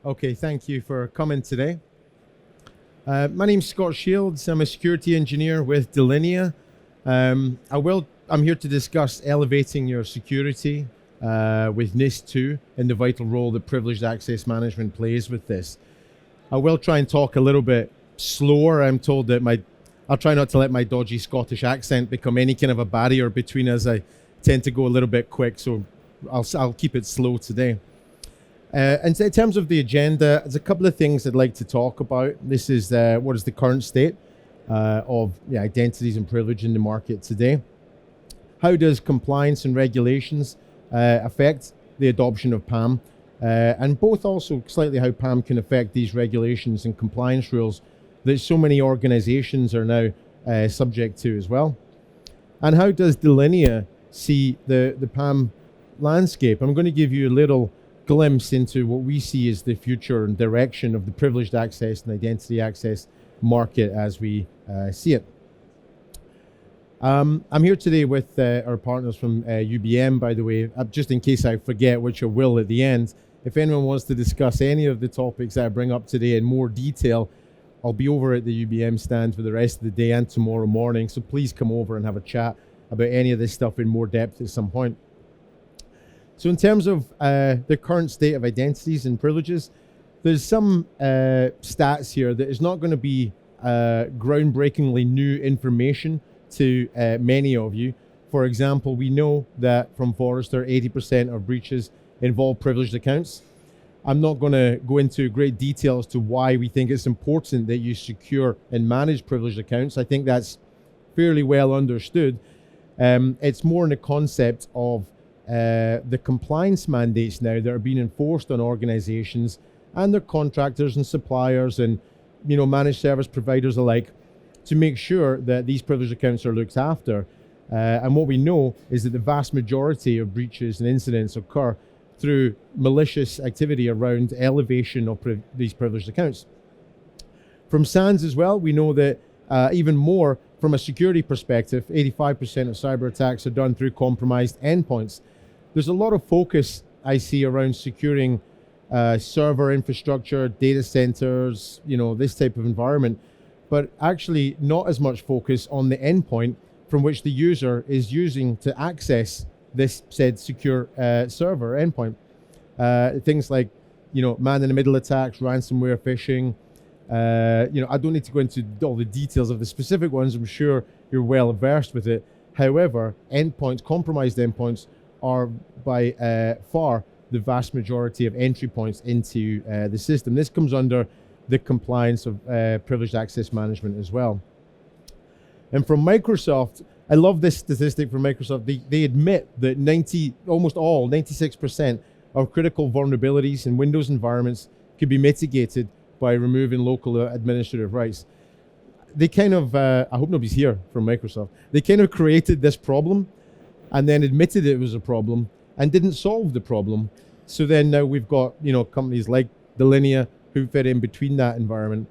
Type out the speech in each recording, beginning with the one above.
Okay, thank you for coming today. My name's Scott Shields. I'm a security engineer with Delinea. I'm here to discuss elevating your security with NIS2 and the vital role that privileged access management plays with this. I will try and talk a little bit slower. I'm told that I'll try not to let my dodgy Scottish accent become any kind of a barrier between us. I tend to go a little bit quick, so I'll keep it slow today. And in terms of the agenda, there's a couple of things I'd like to talk about. This is what is the current state of identities and privilege in the market today. How does compliance and regulations affect the adoption of PAM? And both also slightly how PAM can affect these regulations and compliance rules that so many organizations are now subject to as well. And how does Delinea see the PAM landscape? I'm going to give you a little glimpse into what we see as the future and direction of the privileged access and identity access market as we see it. I'm here today with our partners from UBM, by the way, just in case I forget, which I will at the end. If anyone wants to discuss any of the topics that I bring up today in more detail, I'll be over at the UBM stand for the rest of the day and tomorrow morning, so please come over and have a chat about any of this stuff in more depth at some point. So in terms of the current state of identities and privileges, there's some stats here that is not going to be groundbreakingly new information to many of you. For example, we know that from Forrester, 80% of breaches involve privileged accounts. I'm not going to go into great detail as to why we think it's important that you secure and manage privileged accounts. I think that's fairly well understood. It's more in the concept of the compliance mandates now that are being enforced on organizations and their contractors and suppliers and managed service providers alike to make sure that these privileged accounts are looked after. And what we know is that the vast majority of breaches and incidents occur through malicious activity around elevation of these privileged accounts. From SANS as well, we know that even more from a security perspective, 85% of cyber attacks are done through compromised endpoints. There's a lot of focus I see around securing server infrastructure, data centers, this type of environment, but actually not as much focus on the endpoint from which the user is using to access this said secure server endpoint. Things like, man-in-the-middle attacks, ransomware phishing. I don't need to go into all the details of the specific ones. I'm sure you're well versed with it. However, compromised endpoints are by far the vast majority of entry points into the system. This comes under the compliance of privileged access management as well. And from Microsoft, I love this statistic from Microsoft. They admit that 96% of critical vulnerabilities in Windows environments could be mitigated by removing local administrative rights. They kind of, I hope nobody's here from Microsoft, they kind of created this problem and then admitted it was a problem and didn't solve the problem. So then now we've got, companies like Delinea who fit in between that environment.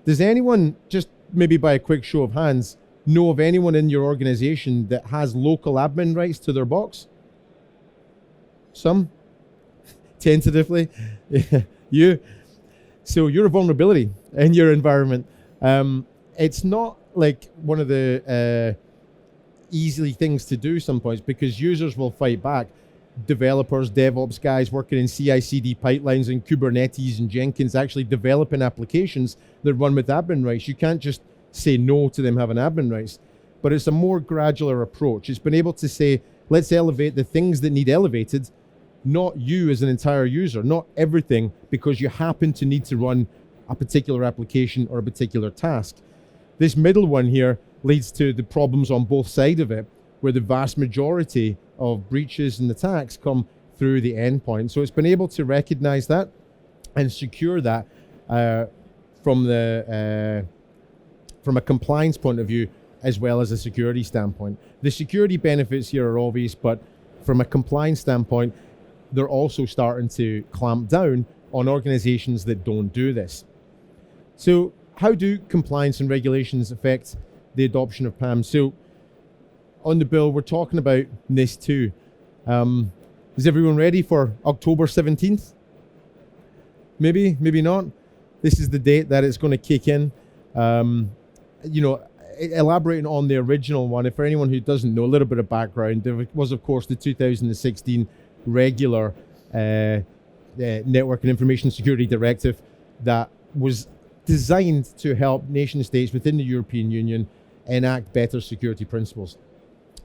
Does anyone, just maybe by a quick show of hands, know of anyone in your organization that has local admin rights to their box? Some? Tentatively? You? So you're a vulnerability in your environment. It's not like one of the easy things to do some points because users will fight back. Developers, DevOps guys working in CI/CD pipelines and Kubernetes and Jenkins actually developing applications that run with admin rights. You can't just say no to them having admin rights, but it's a more gradual approach. It's been able to say, let's elevate the things that need elevated, not you as an entire user, not everything because you happen to need to run a particular application or a particular task. This middle one here leads to the problems on both sides of it, where the vast majority of breaches and attacks come through the endpoint. So it's been able to recognize that and secure that from a compliance point of view, as well as a security standpoint. The security benefits here are obvious, but from a compliance standpoint, they're also starting to clamp down on organizations that don't do this. So how do compliance and regulations affect the adoption of PAM? So on the bill, we're talking about NIS2. Is everyone ready for October 17th? maybe not. This is the date that it's going to kick in. Elaborating on the original one, if for anyone who doesn't know, a little bit of background, there was, of course, the 2016 regular Network and Information Security Directive that was designed to help nation states within the European Union enact better security principles.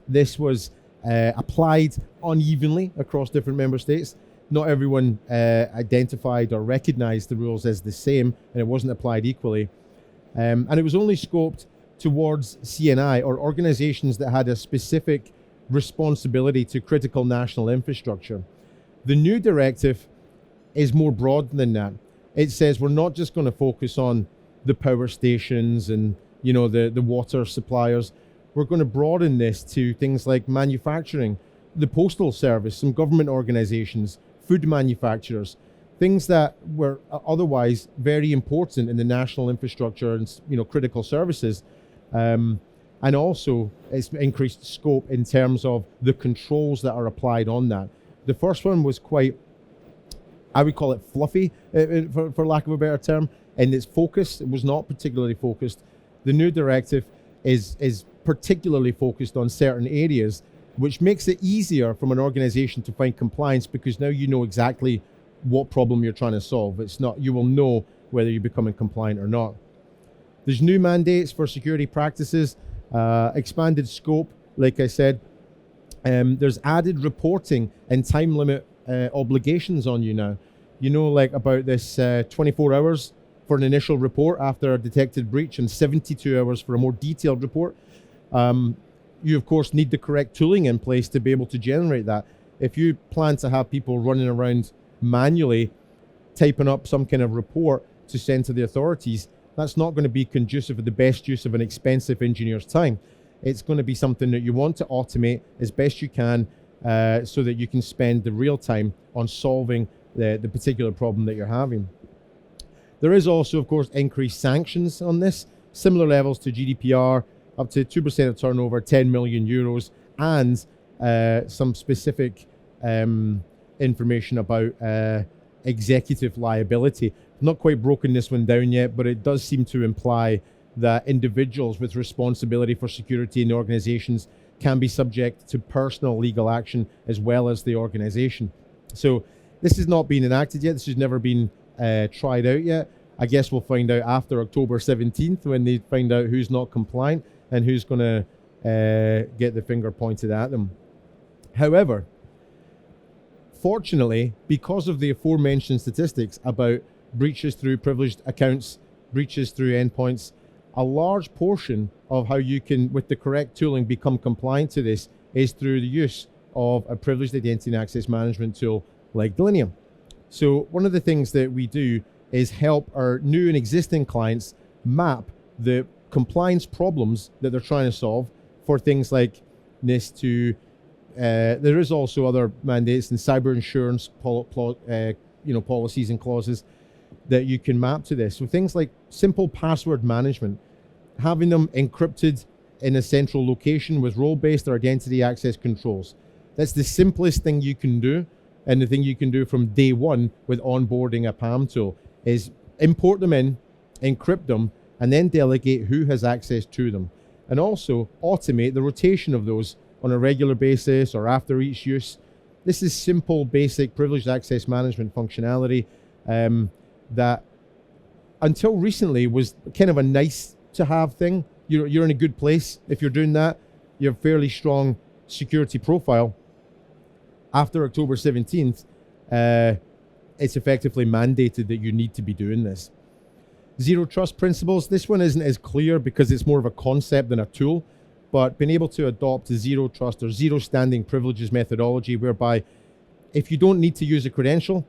This was applied unevenly across different member states. Not everyone identified or recognized the rules as the same, and it wasn't applied equally. And it was only scoped towards CNI, or organizations that had a specific responsibility to critical national infrastructure. The new directive is more broad than that. It says we're not just going to focus on the power stations and the water suppliers. We're going to broaden this to things like manufacturing, the postal service, some government organizations, food manufacturers, things that were otherwise very important in the national infrastructure and critical services. And also it's increased scope in terms of the controls that are applied on that. The first one was quite, I would call it fluffy, for lack of a better term, and its focus. It was not particularly focused. The new directive is particularly focused on certain areas, which makes it easier from an organization to find compliance, because now you know exactly what problem you're trying to solve. It's not, you will know whether you're becoming compliant or not. There's new mandates for security practices, expanded scope, like I said. There's added reporting and time limit obligations on you now. Like about this 24 hours for an initial report after a detected breach and 72 hours for a more detailed report. You, of course, need the correct tooling in place to be able to generate that. If you plan to have people running around manually typing up some kind of report to send to the authorities, that's not going to be conducive with the best use of an expensive engineer's time. It's going to be something that you want to automate as best you can, so that you can spend the real time on solving the particular problem that you're having. There is also, of course, increased sanctions on this, similar levels to GDPR, up to 2% of turnover, 10 million euros, and some specific information about executive liability. Not quite broken this one down yet, but it does seem to imply that individuals with responsibility for security in organizations can be subject to personal legal action as well as the organization. So this has not been enacted yet. This has never been tried out yet. I guess we'll find out after October 17th when they find out who's not compliant and who's going to get the finger pointed at them. However, fortunately, because of the aforementioned statistics about breaches through privileged accounts, breaches through endpoints, a large portion of how you can, with the correct tooling, become compliant to this is through the use of a privileged identity and access management tool like Delinea. So one of the things that we do is help our new and existing clients map the compliance problems that they're trying to solve for things like NIS2. There is also other mandates and cyber insurance policies and clauses that you can map to this. So things like simple password management, having them encrypted in a central location with role-based or identity access controls. That's the simplest thing you can do, and the thing you can do from day one with onboarding a PAM tool is import them in, encrypt them, and then delegate who has access to them. And also automate the rotation of those on a regular basis or after each use. This is simple, basic privileged access management functionality that until recently was kind of a nice to have thing. You're in a good place if you're doing that. You have a fairly strong security profile. After October 17th, it's effectively mandated that you need to be doing this. Zero trust principles. This one isn't as clear because it's more of a concept than a tool, but being able to adopt a zero trust or zero standing privileges methodology, whereby if you don't need to use a credential,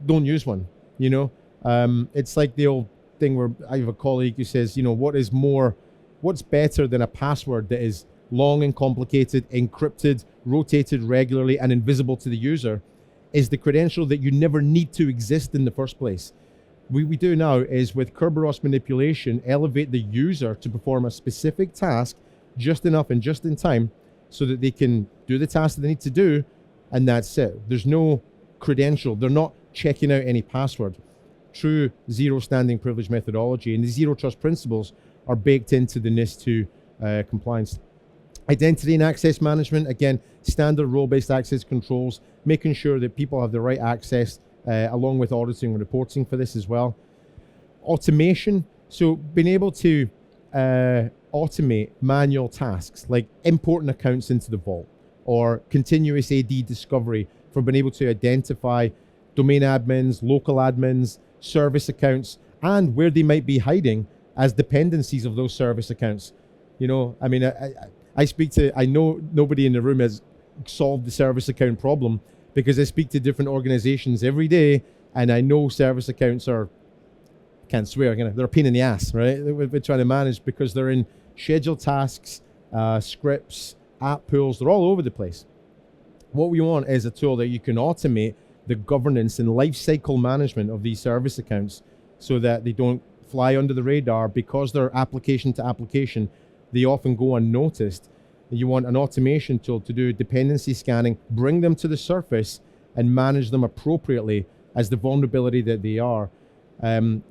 don't use one. It's like the old thing where I have a colleague who says, what's better than a password that is long and complicated, encrypted, rotated regularly, and invisible to the user, is the credential that you never need to exist in the first place. What we do now is, with Kerberos manipulation, elevate the user to perform a specific task just enough and just in time so that they can do the task that they need to do, and that's it. There's no credential. They're not checking out any password. True zero standing privilege methodology, and the zero trust principles are baked into the NIS2 compliance. Identity and access management, again, standard role-based access controls, making sure that people have the right access, along with auditing and reporting for this as well. Automation, so being able to automate manual tasks like importing accounts into the vault, or continuous AD discovery for being able to identify domain admins, local admins, service accounts, and where they might be hiding as dependencies of those service accounts. You know, I mean, I know nobody in the room has solved the service account problem, because I speak to different organizations every day, and I know service accounts are, can't swear, they're a pain in the ass, right? We're trying to manage because they're in scheduled tasks, scripts, app pools, they're all over the place. What we want is a tool that you can automate the governance and lifecycle management of these service accounts so that they don't fly under the radar. Because they're application to application, they often go unnoticed. You want an automation tool to do dependency scanning, bring them to the surface, and manage them appropriately as the vulnerability that they are.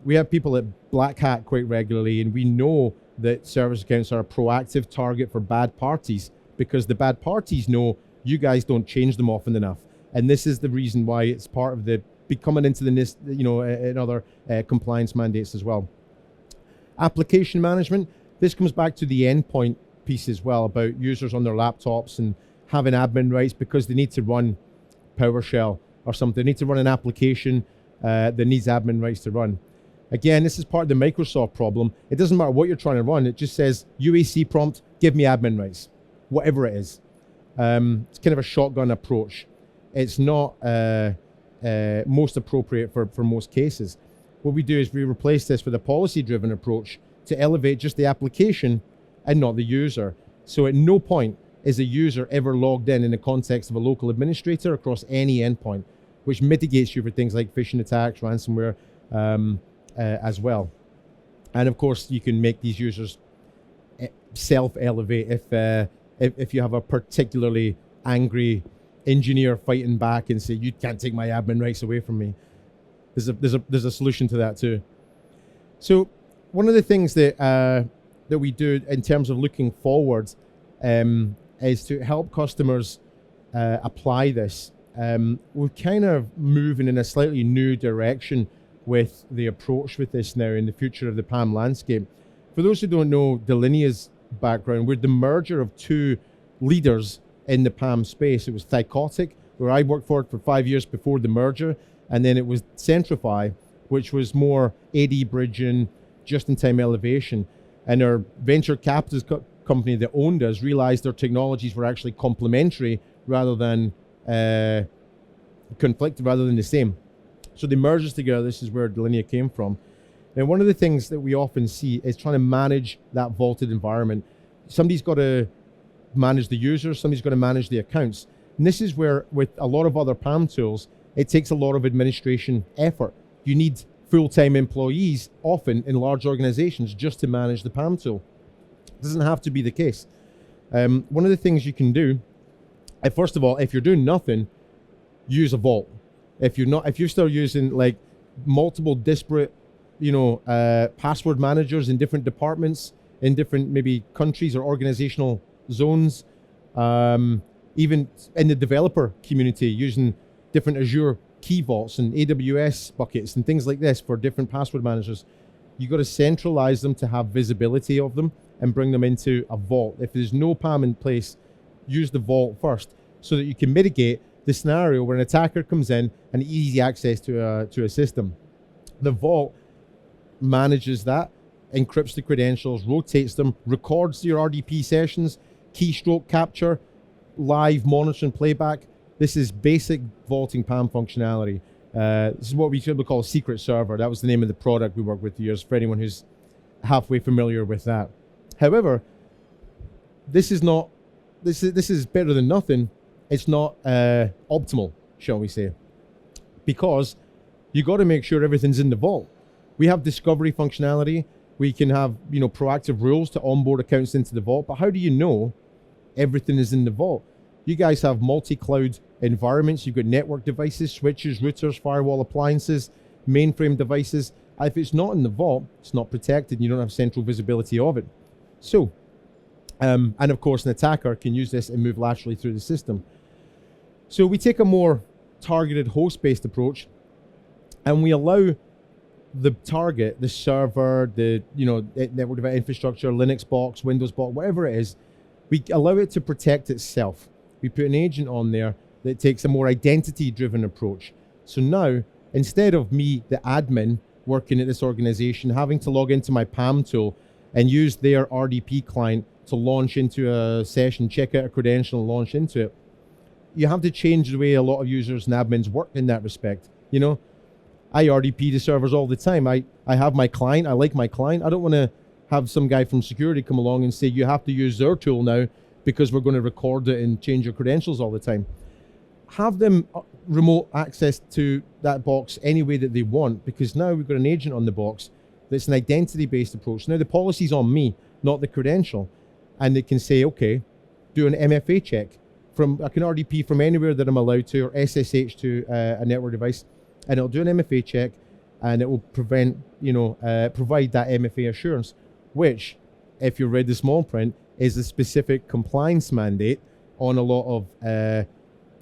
We have people at Black Hat quite regularly, and we know that service accounts are a proactive target for bad parties, because the bad parties know you guys don't change them often enough. And this is the reason why it's part of the becoming into the NIST, and other compliance mandates as well. Application management, this comes back to the endpoint piece as well, about users on their laptops and having admin rights because they need to run PowerShell or something. They need to run an application that needs admin rights to run. Again, this is part of the Microsoft problem. It doesn't matter what you're trying to run. It just says UAC prompt, give me admin rights, whatever it is. It's kind of a shotgun approach. It's not most appropriate for most cases. What we do is we replace this with a policy-driven approach to elevate just the application and not the user. So at no point is a user ever logged in the context of a local administrator across any endpoint, which mitigates you for things like phishing attacks, ransomware, as well. And of course, you can make these users self-elevate if you have a particularly angry engineer fighting back and say, you can't take my admin rights away from me. There's a solution to that too. So one of the things that we do in terms of looking forward is to help customers apply this. We're kind of moving in a slightly new direction with the approach with this now in the future of the PAM landscape. For those who don't know Delinea's background, we're the merger of two leaders in the PAM space. It was Thycotic, where I worked for 5 years before the merger, and then it was Centrify, which was more AD bridging, just-in-time elevation. And our venture capital company that owned us realized their technologies were actually complementary rather than conflicted, rather than the same. So they merged us together. This is where Delinea came from. And one of the things that we often see is trying to manage that vaulted environment. Somebody's got to manage the users, somebody's got to manage the accounts. And this is where, with a lot of other PAM tools, it takes a lot of administration effort. You need full-time employees often in large organizations just to manage the PAM tool. It doesn't have to be the case. One of the things you can do, first of all, if you're doing nothing, use a vault. If you're still using like multiple disparate, password managers in different departments, in different maybe countries or organizational zones, even in the developer community, using different Azure key vaults and AWS buckets and things like this for different password managers, you got to centralize them to have visibility of them and bring them into a vault. If there's no PAM in place, use the vault first so that you can mitigate the scenario where an attacker comes in and easy access to a system. The vault manages that, encrypts the credentials, rotates them, records your RDP sessions, keystroke capture, live monitoring playback. This is basic vaulting PAM functionality. This is what we should call a secret server. That was the name of the product we worked with for years, for anyone who's halfway familiar with that. However, this is better than nothing. It's not optimal, shall we say, because you got to make sure everything's in the vault. We have discovery functionality. We can have proactive rules to onboard accounts into the vault. But how do you know everything is in the vault? You guys have multi-cloud environments. You've got network devices, switches, routers, firewall appliances, mainframe devices. If it's not in the vault, it's not protected. You don't have central visibility of it. So, and of course, an attacker can use this and move laterally through the system. So we take a more targeted host-based approach, and we allow the target, the server, the network device infrastructure, Linux box, Windows box, whatever it is, we allow it to protect itself. We put an agent on there that takes a more identity-driven approach. So now, instead of me, the admin, working at this organization, having to log into my PAM tool and use their RDP client to launch into a session, check out a credential and launch into it, you have to change the way a lot of users and admins work in that respect. I RDP to servers all the time. I have my client. I like my client. I don't want to have some guy from security come along and say, you have to use their tool now because we're going to record it and change your credentials all the time. Have them remote access to that box any way that they want, because now we've got an agent on the box that's an identity-based approach. Now the policy's on me, not the credential. And they can say, okay, do an MFA check. I can RDP from anywhere that I'm allowed to, or SSH to a network device, and it'll do an MFA check, and it will provide that MFA assurance, which, if you read the small print, is a specific compliance mandate on a lot of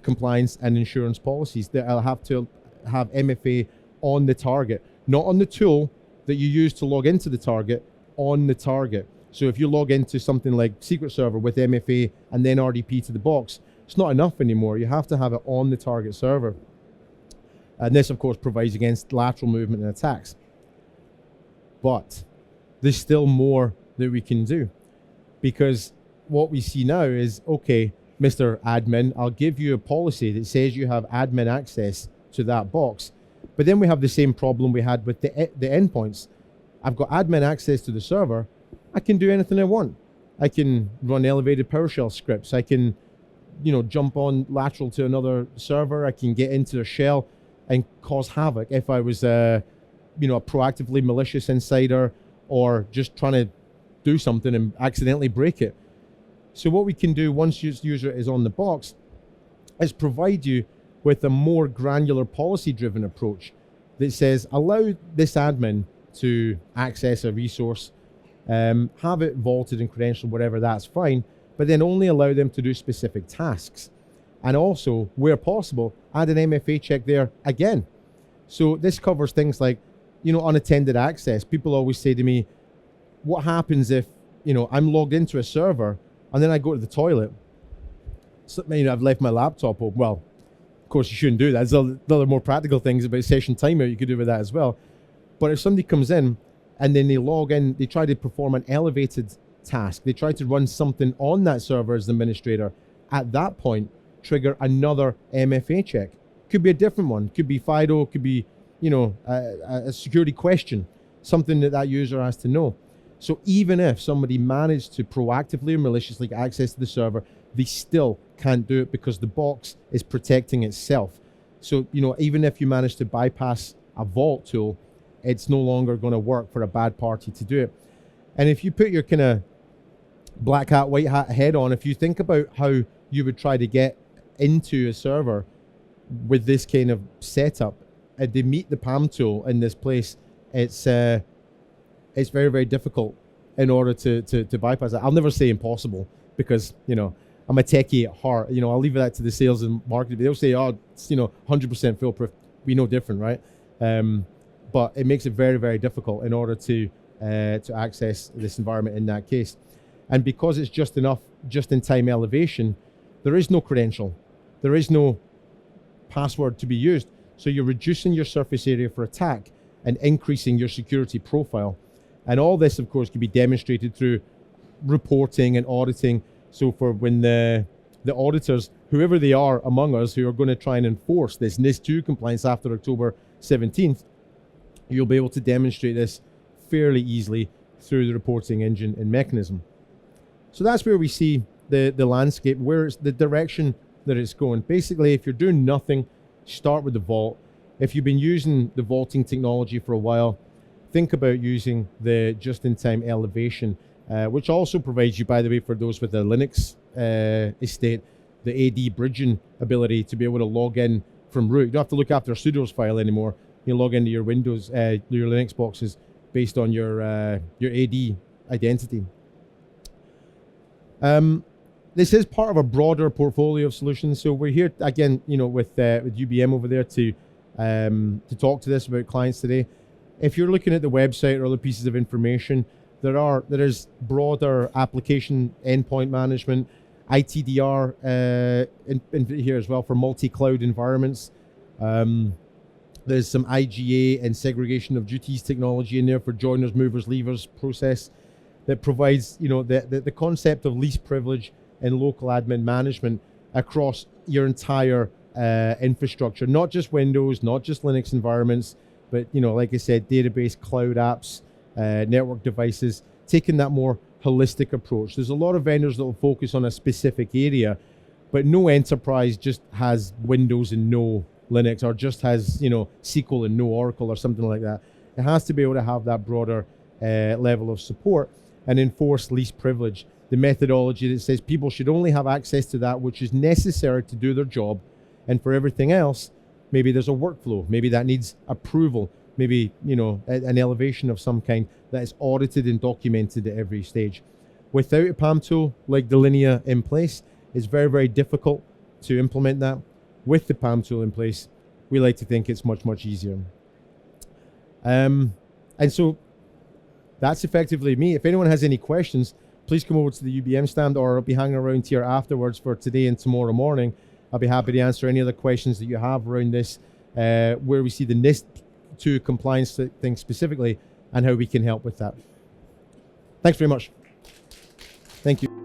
compliance and insurance policies that I'll have to have MFA on the target, not on the tool that you use to log into the target, on the target. So if you log into something like Secret Server with MFA and then RDP to the box, it's not enough anymore. You have to have it on the target server. And this, of course, provides against lateral movement and attacks. But there's still more that we can do, because what we see now is, okay, Mr. Admin, I'll give you a policy that says you have admin access to that box. But then we have the same problem we had with the endpoints. I've got admin access to the server. I can do anything I want. I can run elevated PowerShell scripts. I can, jump on lateral to another server. I can get into a shell and cause havoc if I was a proactively malicious insider or just trying to do something and accidentally break it. So what we can do once your user is on the box is provide you with a more granular policy-driven approach that says, allow this admin to access a resource, have it vaulted and credentialed, whatever, that's fine, but then only allow them to do specific tasks. And also, where possible, add an MFA check there again. So this covers things like, unattended access. People always say to me, what happens if, I'm logged into a server and then I go to the toilet? So, I've left my laptop open. Well, of course you shouldn't do that. There's other more practical things about session timeout you could do with that as well. But if somebody comes in and then they log in, they try to perform an elevated task, they try to run something on that server as the administrator, at that point, trigger another MFA check. Could be a different one. Could be FIDO, could be, a security question, something that user has to know. So even if somebody managed to proactively or maliciously get access to the server, they still can't do it because the box is protecting itself. So, even if you manage to bypass a vault tool, it's no longer going to work for a bad party to do it. And if you put your kind of black hat, white hat head on, if you think about how you would try to get into a server with this kind of setup, and they meet the PAM tool in this place, it's very, very difficult in order to bypass it. I'll never say impossible because, I'm a techie at heart. I'll leave that to the sales and marketing. They'll say, it's, 100% foolproof. We know different, right? But it makes it very, very difficult in order to access this environment in that case. And because it's just-in-time elevation, there is no credential. There is no password to be used. So you're reducing your surface area for attack and increasing your security profile. And all this, of course, can be demonstrated through reporting and auditing. So for when the auditors, whoever they are among us, who are going to try and enforce this NIS2 compliance after October 17th, you'll be able to demonstrate this fairly easily through the reporting engine and mechanism. So that's where we see the landscape, where it's the direction that it's going. Basically, if you're doing nothing, start with the vault. If you've been using the vaulting technology for a while, think about using the just-in-time elevation, which also provides you, by the way, for those with a Linux estate, the AD bridging ability to be able to log in from root. You don't have to look after a sudo's file anymore. You log into your Windows, your Linux boxes based on your AD identity. This is part of a broader portfolio of solutions. So we're here again, with UBM over there to talk to this about clients today. If you're looking at the website or other pieces of information, there is broader application endpoint management, ITDR in here as well for multi-cloud environments. There's some IGA and segregation of duties technology in there for joiners, movers, leavers process that provides the concept of least privilege and local admin management across your entire infrastructure, not just Windows, not just Linux environments, but like I said, database, cloud apps, network devices, taking that more holistic approach. There's a lot of vendors that will focus on a specific area, but no enterprise just has Windows and no Linux, or just has SQL and no Oracle or something like that. It has to be able to have that broader level of support and enforce least privilege, the methodology that says people should only have access to that which is necessary to do their job, and for everything else, maybe there's a workflow, maybe that needs approval, maybe an elevation of some kind that is audited and documented at every stage. Without a PAM tool like Delinea in place, it's very, very difficult to implement that. With the PAM tool in place, we like to think it's much, much easier. And so that's effectively me. If anyone has any questions, please come over to the UBM stand, or I'll be hanging around here afterwards for today and tomorrow morning. I'll be happy to answer any other questions that you have around this, where we see the NIS2 compliance thing specifically and how we can help with that. Thanks very much. Thank you.